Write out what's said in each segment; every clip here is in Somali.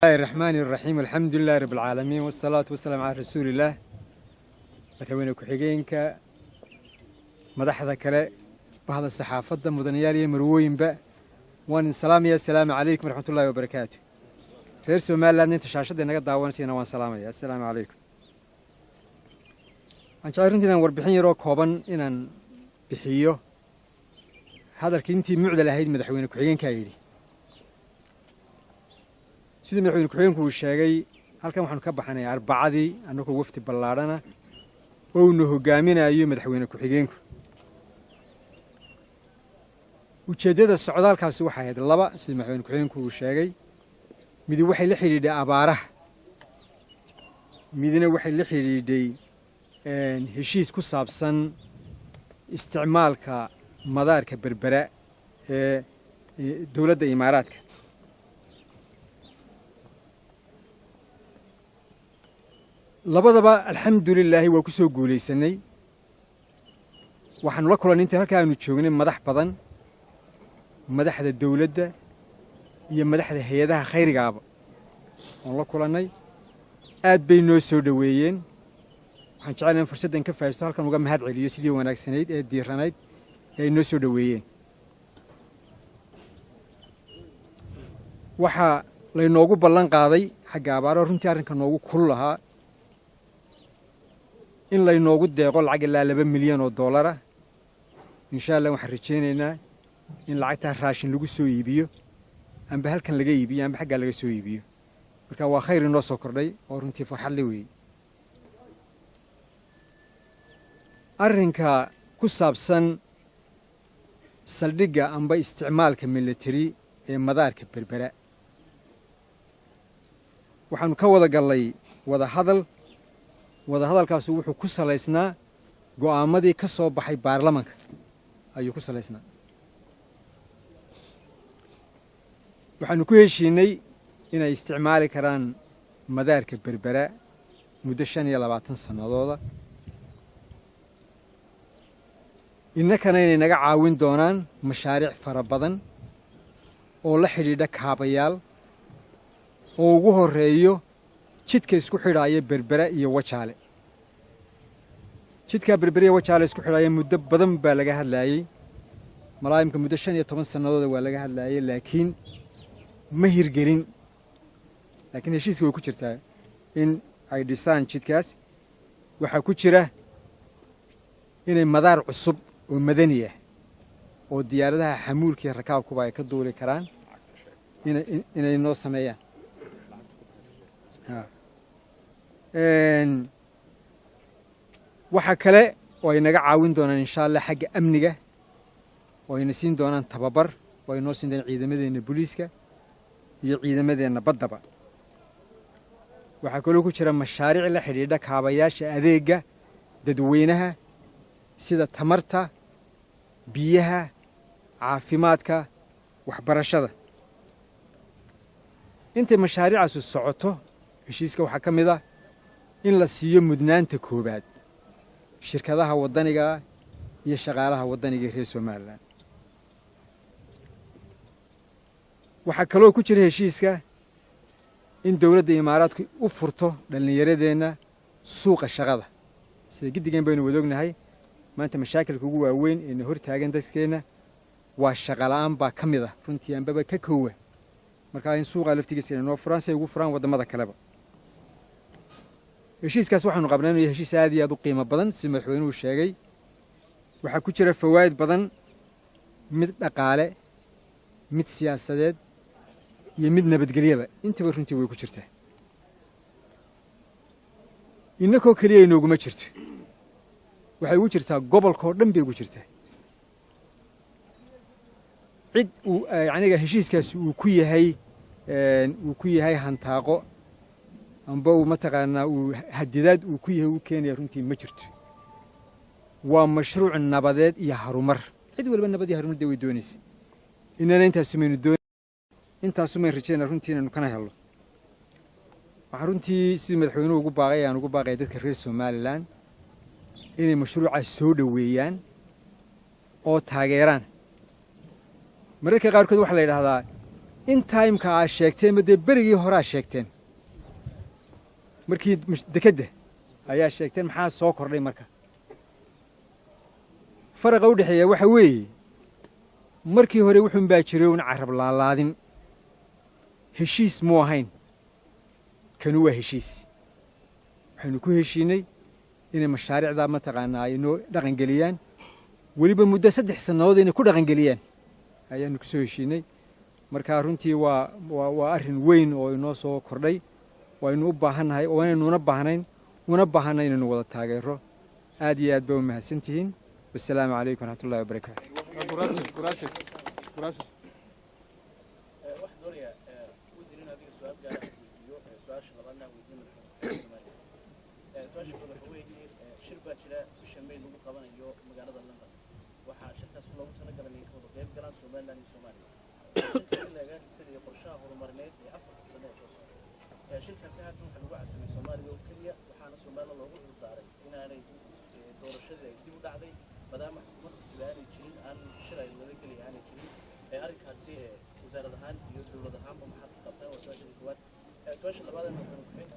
الله الرحمن الرحيم الحمد لله رب العالمين والصلاة والسلام على رسول الله مدحوينه ku-xigeenka madaxda kale bahda saxaafadda mudanayaal iyo marwooyinba waan salaamaya assalaamu calaykum waraxmatullaahi wabarakaatuh reer Soomaaliland inta shaashada naga daawanayna waan salaamaya assalaamu calaykum aan jeclaan inaan warbixin yar oo kooban inaan bixiyo hadalkii intii mucda lahayd madaxweyne ku-xigeenka yiri sida madaxweyne ku-xigeenku uu sheegay halkan waxaan ka baxnay arbacadii anagoo wafti ballaadhana oo uu hogaaminayo madaxweyne ku-xigeenku ujeedada socdaalkaasi waxay ahayd laba sida madaxweyne ku-xigeenku uu sheegay mid waxay la xiriirday abaaraha midna waxay la xiriirday heshiis ku saabsan isticmaalka madaarka berbera ee dawladda Imaaraadka labadaba alxamdulillah waa ku soo guuleysanay waxaan la kulanay inta halka aanu joognay madax badan madaxda dawladda iyo madaxda hay'adaha khayriga ah oo la kulanay aad bay noo soo dhaweeyeen waxaan jecelahay fursadan ka faa'iideysto halkan uga mahad celiyo sidii wanaagsanayd ee diiranayd ee noo soo dhaweeyeen waxa la inoogu ballan qaaday xagga abaaro runtii arrinka noogu kulul lahaa in la inoogu deeqo lacag ilaa $2 milyan insha Allah waxaan rajeynaynaa in lacagta raashin lagu soo iibiyo amba halkan laga iibiyo amba xagga laga soo iibiyo marka waa khayr inoo soo kordhay oo runtii farxad leh weey arrinka ku saabsan saldhigga amba isticmaalka military ee madaarka berbera waxaanu ka wada galay wada hadalkaas wuxuu ku saleysnaa go'aamadii ka soo baxay baarlamaanka ayuu ku saleysnaa waxaanu ku heshiinay inay isticmaali karaan madaarka berbera muddo 25 sanadooda innakana inay naga caawin doonaan mashaariic fara badan oo la xidhiidha kaabayaal oo ugu horeeyo jidka isku xidhaaya berbera iyo wajaale jidka berbera iyo wajaale isku xidhaaya muddo badan baa laga hadlayay malaayimka muddo 15 sanadooda waa laga hadlayay laakiin ma hirgelin laakiin heshiiska way ku jirtaa in ay dhisaan jidkaas waxa ku jira inay madaar cusub oo madani ah oo diyaaradaha xamuulka iyo rakaabkuba ay ka duuli karaan inay noo sameeyaan waxa kale oo ay naga caawin doonaan insha Allah xagga amniga oo ay siin doonaan tababar oo ay noo siin doonaan ciidamadeena booliiska iyo ciidamadeena baddaba waxa kale oo ku jira mashaariic la xiriidha kaabayaasha adeega dadweynaha sida tamarta biyaha caafimaadka waxbarashada inta mashaariicaas socoto heshiiska waxa ka mid ah in la siiyo mudnaanta koobaad shirkadaha wadaniga iyo shaqaalaha wadaniga reer Soomaaliland waxa kale oo ku jira heshiiska in dawladda Imaaraadku u furto dhalinyaradeenna suuqa shaqada sida gidigan baynu wadognahay maanta mashaakilka ugu waaweyn ee hor taagan dadkeena waa shaqo la'aan baa ka mid ah runtii anbaba ka koowa marka in suuqa laftigiisa inoo furaan si ay ugu furaan wadamada kaleba heshiiskaas waxaanu qabnaa heshiis aad iyo aad u qiimo badan si madaxweynuhu sheegay waxa ku jira fawaaid badan mid dhaqaale mid siyaasadeed iyo mid nabadgelyaba intaba runtii way ku jirtaa innakoo kaliya inooguma jirto waxay ugu jirtaa gobolka oo dhan bay ugu jirtaa cid aniga heshiiskaas uu ku yahay hantaaqo amba uu mataqaanaa uu hadidaad uu ku yahay uu keenaya runtii ma jirto waa mashruuc nabadeed iyo harumar cid walba nabad iyo harumar way doonaysaa inana intaas ma rajayna runtii inaan kana helo waxa runtii si madaxweynuhu ugu baaqay dadka reer Soomaaliland inay mashruuca soo dhaweeyaan oo taageeraan mararka qaarkood waxa la yiraahdaa in timeka aad sheegteen ma dee berigii horaa sheegteen markii dekedda ayaa sheegteen maxaa soo kordhay marka faraqa u dhexeeya waxa weeye markii hore wuxuun baa jiray un carab laalaadin heshiis muu ahayn kanu waa heshiis waxaynu ku heshiinay inay mashaariicdaa mataqaanaa ay noo dhaqangeliyaan weliba muddo 3 sannadood inay ku dhaqangeliyaan ayaanu ku soo heshiinay markaa runtii waa arrin weyn oo inoo soo kordhay waynu u baahannahay oo inaynuna baahnayn una baahanay inaynu wada taageero aad iyo aad baa u mahadsantihiin wassalaamu calaykum waraxmatullahi wabarakaatu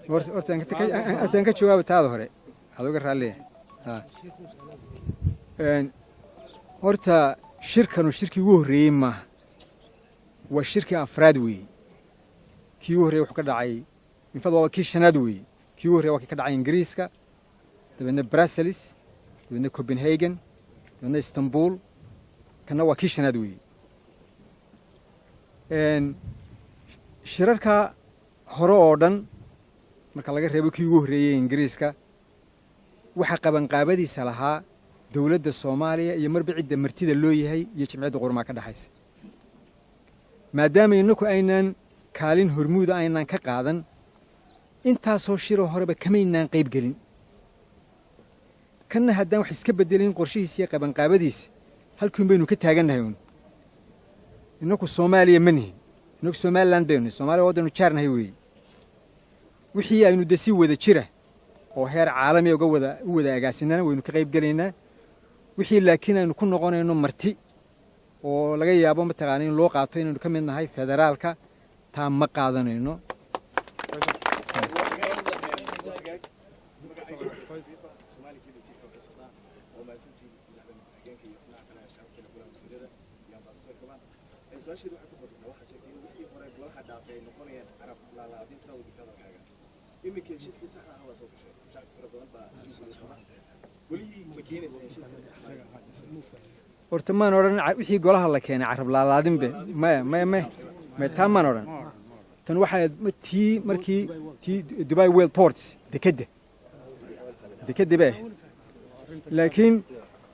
hortaan ka jawaaba taada hore waxaad uga raalliyahay horta shirkanu shirkii ugu horreeyey maaha waa shirkii afraad weeye kii ugu horreeye wuxuu ka dhacay infad waa kii shanaad weeye kii ugu horreye waa kii ka dhacay ingiriiska dabeedna brussels dabeedna copenhagen dabeedna istanbul kana waa kii shanaad weeye shirarka hore oo dhan marka laga reebo kii ugu horreeyey ingiriiska waxa qabanqaabadiisa lahaa dawladda Soomaaliya iyo marba cidda martida loo yahay iyo jimciyadda qurmaa ka dhaxaysa maadaama inaku aynaan kaalin hormuud aynaan ka qaadan intaasoo shiro horeba kamaynaan qayb gelin kana haddaan wax iska bedelin qorshihiisa iyo qabanqaabadiisa halkii baynu ka taagannahay inaku Soomaaliya manihin inaku Somaliland baynu Soomaaliya wadanu jaarnahay weeye wixii aynu dasi wada jira oo heer caalami uga wada agaasinana waynu ka qayb galaynaa wixii laakiin aynu ku noqonayno marti oo laga yaabo mataqaan in loo qaato inaynu ka mid nahay federaalka taa ma qaadanayno horta maan odhan wixii golaha la keenay carab laalaadinbe ma taa maan odhan tan waxaa tii markii tii Dubai World Ports dekedda baa laakiin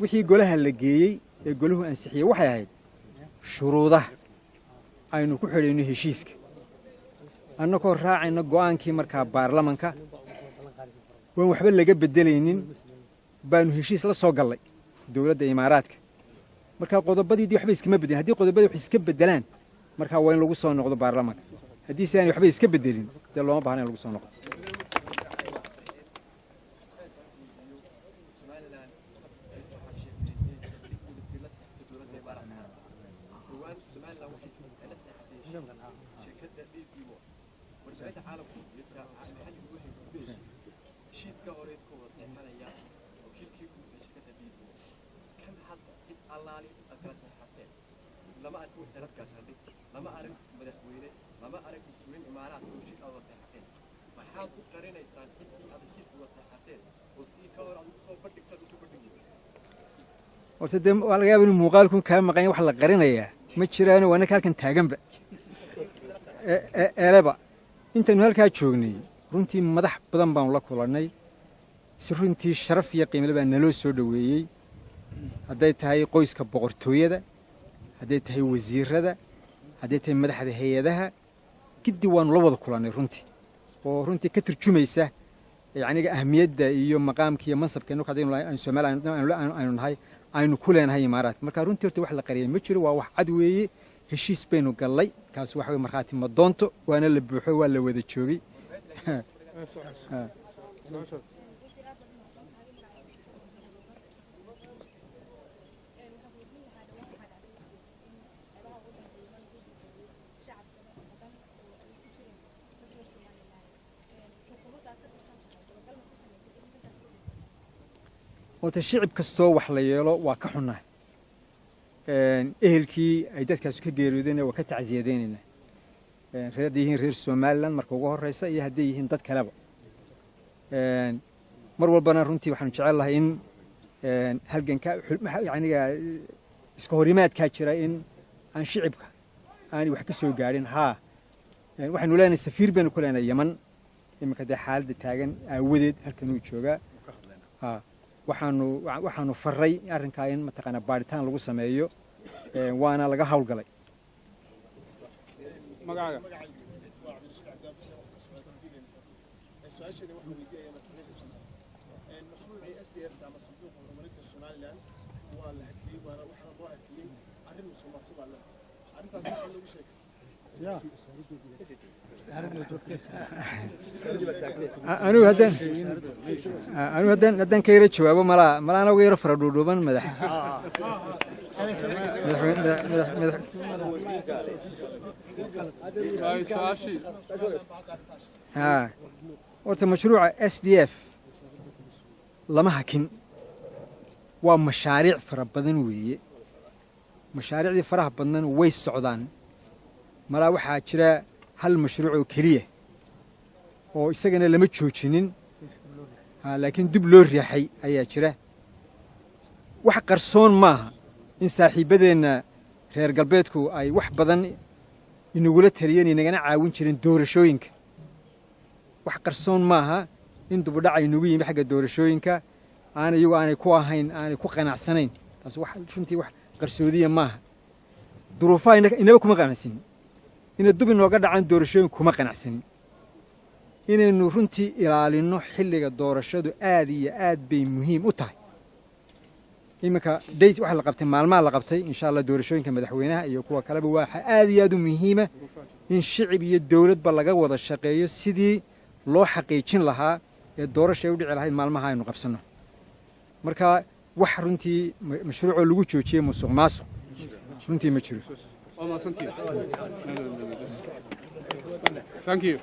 wixii golaha la geeyey ee golahu ansixiyey waxay ahayd shuruudaha aynu ku xidhayno heshiiska annagoo raacayna go'aankii markaa baarlamanka waan waxba laga bedelaynin baanu heshiis la soo gallay dawladda imaaraadka markaa qodobadii waxba iskama bedelin haddii qodobadii wax iska bedelaan markaa waa in lagu soo noqdo baarlamanka haddii si aan waxba iska bedelin dee looma baahna in lagu soo noqdo horta dee waa laga yaabaa inuu muuqaalkun kaa maqan wax la qarinayaa ma jiraano waana halkan taaganba eeleba intaynu halkaa joognay runtii madax badan baanu la kulannay si runtii sharaf iyo qiimo leh baa naloo soo dhoweeyey hadday tahay qoyska boqortooyada hadday tahay wasiirada hadday tahay madaxda hay'adaha giddi waanu la wada kulannay runtii oo runtii ka turjumaysa yacniga ahmiyadda iyo maqaamka iyo mansabka inuu kadaynu Soomaaliya aynu nahay aynu ku leenahay imaaraadka marka runtii horta wax la qariyay ma jiro waa wax cad weeye heshiis baynu gallay kaas waxa weeye markhaati ma doonto waana la buuxo waa la wada joogay الشعب كستو وحليلو وكحنا أهلكي أيدتك سكجيرودين وكتعزيدين ريديهن رير سومالان مركوجه الرئيسة يهديهن ضد كلابه مرة البنا رنتي وحن شعر الله إن هالجن يعني سكوريمات كاتشرا إن عن شعبك أنا وحكسوا قارين ها وحن ولا نسافر بين كلنا اليمن إما كده حال دتاجن ودد هالكنوي شوجا ها وحنو فري أرن كاين متقنا بارتان لغو سمايو وانا لقى حول قلي مقعد أنا هدن كيرت شوابه ملا أنا وغير فردودوبان مدح ها ورت مشروع SDF لما هكين ومشاريع فربضن ويا مشاريع دي فرح بدن ويس السعودان ملا waxaa jira hal mashruuc kaliya oo isagana lama joojinin laakiin dib loo riixay ayaa jira wax qarsoon maaha in saaxiibadeena reer galbeedku ay wax badan inagula taliyeen inagana caawin jireen doorashooyinka wax qarsoon maaha in dib u dhac ay nagu yimi xagga doorashooyinka aanay ku ahayn aanay ku qanacsanayn taas wax runtii wax qarsoodiye maaha duruufaha inaba kuma qanacsanin إن الدب نوقع عن دورشين كم قنعسني إن نورنتي إلى إنه حلقة دورشة آد بمهم أطاي إما كديت واحد لقبتين مع المال لقبتي إن شاء الله دورشين كم دحوينها يكون كلام واحد آد مهمة إن شعب الدولة بلغة وضع الشقية سيدي لو حقيقين لها الدورشة يودي على هاي المال هاي نقبسنه مركا وحرنتي مشروع لوجو شيء مسوق ماسو رنتي مشروع. Thank you.